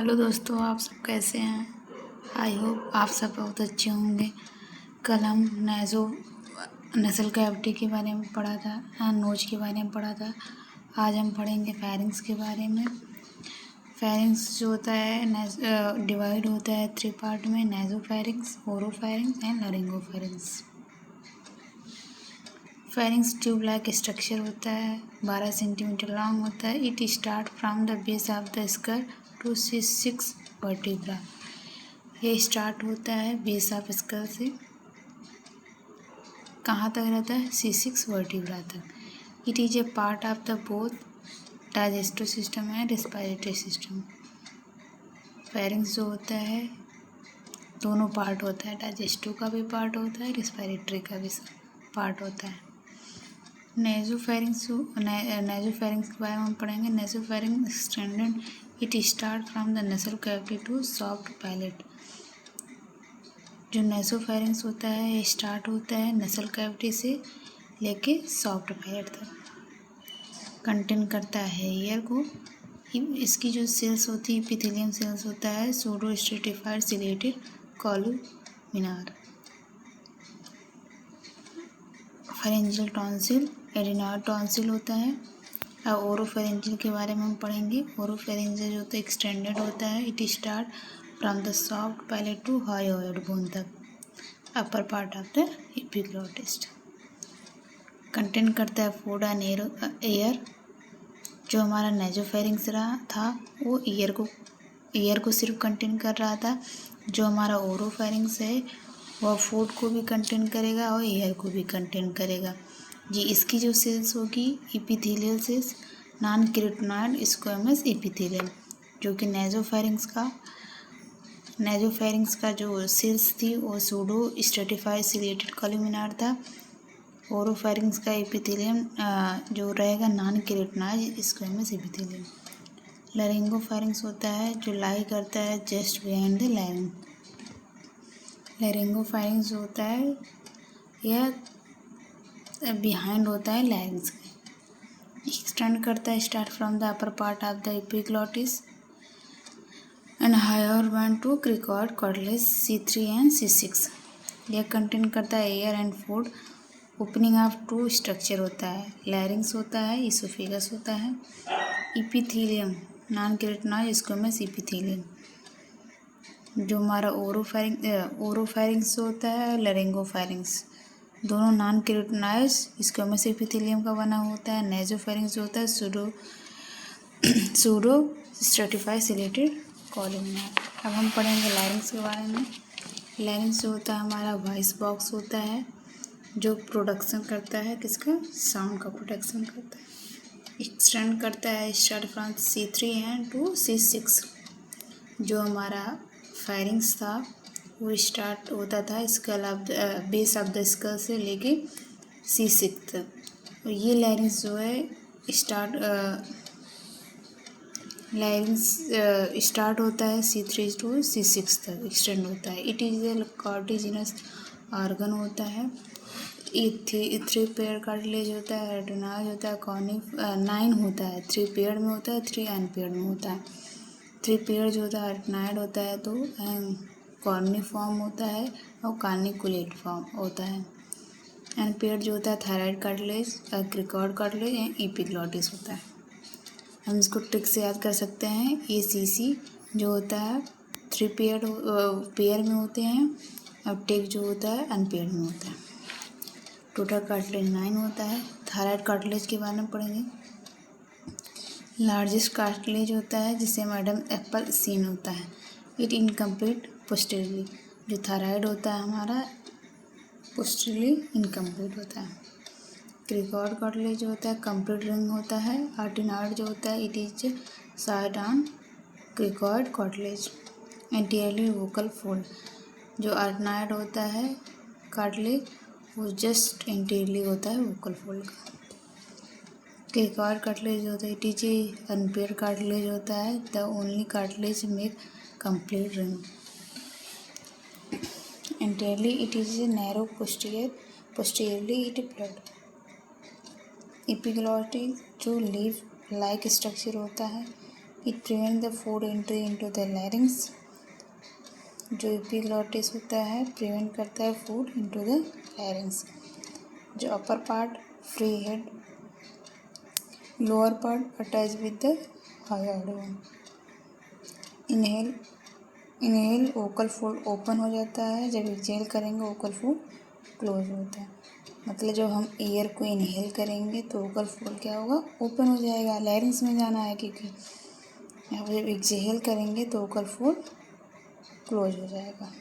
Hello दोस्तों, आप सब कैसे हैं। आई होप आप सब बहुत अच्छे होंगे। कल हम नसल कैविटी के बारे में पढ़ा था, नोज के बारे में पढ़ा था। आज हम पढ़ेंगे फेरिंग्स के बारे में। फेरिंग्स जो होता है डिवाइड होता है 3 पार्ट में: nasopharynx, oropharynx and laryngopharynx. Pharynx tube like structure होता है, 12 सेंटीमीटर लॉन्ग होता है। It start from the base of the skull to C6 vertebra. ये स्टार्ट होता है बेस ऑफ स्कल से, कहाँ तक रहता है? C6 वर्टिब्रा तक। It is a part of the both digestive system and respiratory system. Pharynx जो होता है दोनों पार्ट होता है, डाइजेस्टिव का भी पार्ट होता है, रेस्पिरेटरी का भी पार्ट होता है। नेजोफेरिंग्स के बारे में हम पढ़ेंगे। Nasopharynx extended it start from the nasal cavity to soft palate. जो नेजोफेरिंग्स होता है ये स्टार्ट होता है नसल कैविटी से लेके सॉफ्ट पैलेट तक। कंटेन करता है एयर को। इसकी जो सेल्स होती है एपिथेलियम सेल्स होता है, pseudo stratified ciliated columnar. Pharyngeal tonsil, adenoid tonsil होता है। अब ओरोफेरेंजियल के बारे में हम पढ़ेंगे। ओरोफेरेंजियल जो होता है एक्सटेंडेड होता है। It start from the soft palate to hyoid bone तक, upper part of the epiglottis. Contain करता है फूड एंड एयर। जो हमारा नेजोफेरिंग्स रहा था वो ईयर को सिर्फ कंटेन कर रहा था। जो हमारा ओरोफेरिंग्स है वह फूड को भी कंटेन करेगा और एयर को भी कंटेन करेगा जी। इसकी जो सेल्स होगी epithelial cells, non keratinized squamous epithelium. जो कि नेजोफेरिंग्स का जो सेल्स थी वो सूडो स्ट्रेटिफाइड सिलेटेड कॉलुमिनार था। ओरोफेरिंग्स का एपिथेलियम जो रहेगा नॉन केराटिनॉइड स्क्वैमस एपिथेलियम। लरिंगोफेरिंग्स होता है जो लाई करता है जस्ट बिहाइंड द लैरिंग। लैरिंगोफेरिंग्स जो होता है यह बिहाइंड होता है लैरिंग्स के। एक्सटेंड करता है start from the upper part of the epiglottis and higher one to cricoid cartilage C3 and C6। यह कंटेन करता है air and food. Opening of 2 structure होता है, लैरिंग्स होता है, इसोफेगस होता है। Epithelium, non keratinized squamous epithelium. जो हमारा ओरोफेरिंग्स होता है, लरिंगोफेरिंग्स दोनों नॉन केराटिनॉइड स्क्वैमस एपिथेलियम का बना होता है। नेजोफेरिंग्स जो होता है सूडो स्ट्रेटिफाइड सिलेटेड कॉलुमिनार। अब हम पढ़ेंगे लैरिंग्स के बारे में। लैरिंग्स जो होता है हमारा वॉइस बॉक्स होता है जो प्रोडक्शन करता है किसका? साउंड का प्रोडक्शन करता है। एक्सटेंड करता है start from C3 and to C6। जो हमारा फेरिंग्स था वो स्टार्ट होता था skull of the base of the school से लेके C6 तक। और ये लैरिंग्स जो है लैरिंग्स स्टार्ट होता है C3 टू C6 तक एक्सटेंड होता है। इट इज़ ए कार्टिजिनस ऑर्गन होता है। 3 पेयर कार्टिलेज होता है, रेटिनाज होता है, कॉर्निक 9 होता है। 3 पेयर में होता है, 3 अनपेयर्ड में होता है। 3 पेयर जो होता है रेटिनाइड होता है, 2 कॉर्निफॉर्म होता है और कार्निकुलेट फॉर्म होता है। अनपेयर्ड जो होता है thyroid cartilage, cricoid cartilage and epiglottis होता है। हम इसको ट्रिक से याद कर सकते हैं। ये CC जो होता है 3 पेयर में होते हैं और टेक जो होता है अनपेयर्ड में होता है। टोटल कार्टिलेज 9 होता है। थायराइड कार्टिलेज के बारे में पढ़ेंगे। लार्जेस्ट कार्टिलेज होता है जिसे मैडम एप्पल सीन होता है। It incomplete posteriorly. जो थायराइड होता है हमारा पोस्टेरियरली इनकम्प्लीट होता है। क्रिकॉइड कार्टिलेज जो होता है कंप्लीट रिंग होता है। आर्टिनॉइड जो होता है it is side on cricoid cartilage anteriorly vocal fold. जो आर्टिनॉइड होता है कार्टिलेज वो जस्ट एंटीरियरली होता है वोकल फोल्ड का। क्रिकॉइड कार्टिलेज होता है इट इज अनपेयर्ड कार्टिलेज होता है। The only cartilage make complete ring. Anteriorly it is narrow posteriorly it blood. Epiglottis जो लीफ लाइक स्ट्रक्चर होता है it prevent the food entry into the larynx. जो epiglottis होता है प्रिवेंट करता है फूड इनटू द लैरिंग्स। जो upper part free head, lower part attach with the hyoid bone. Inhale vocal fold open हो जाता है, जब एक्सहेल करेंगे वोकल फोल्ड क्लोज होता है। मतलब जब हम एयर को इनहेल करेंगे तो वोकल फोल्ड क्या होगा, ओपन हो जाएगा, लैरिंग्स में जाना है, क्योंकि यहाँ पर जब एक्सहेल करेंगे तो वोकल फोल्ड क्लोज हो जाएगा।